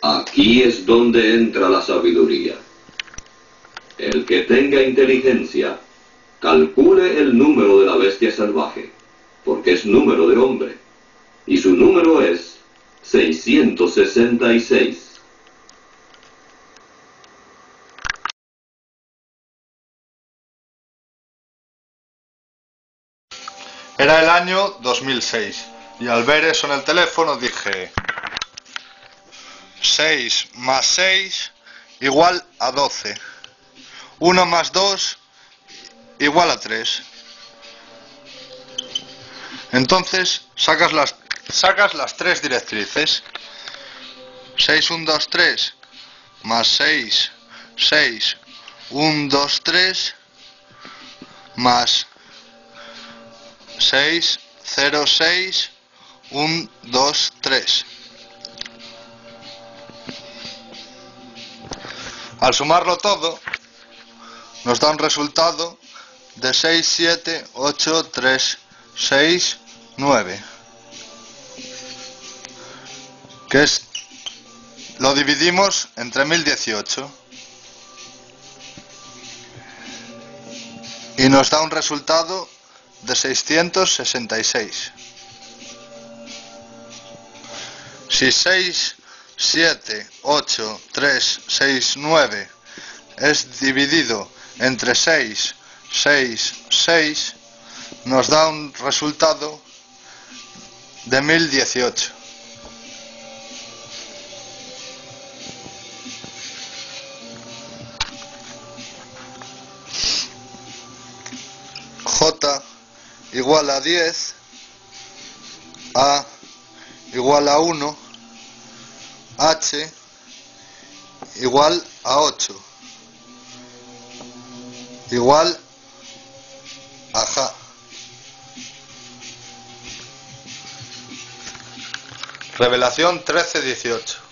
Aquí es donde entra la sabiduría. El que tenga inteligencia, calcule el número de la bestia salvaje, porque es número de hombre, y su número es 666. Era el año 2006 y al ver eso en el teléfono dije: 6 más 6 igual a 12. 1 más 2 igual a 3. Entonces sacas las tres directrices. 6, 1, 2, 3 más 6, 6, 1, 2, 3 más 6, 0, 6, 1, 2, 3. Al sumarlo todo, nos da un resultado de 6, 7, 8, 3, 6, 9. Que es, lo dividimos entre 1018. Y nos da un resultado de 666. Si 6, 7, 8, 3, 6, 9 es dividido entre 6, 6, 6, nos da un resultado de 1018. J igual a 10, A igual a 1, H igual a 8, igual a J. Revelación 13:18.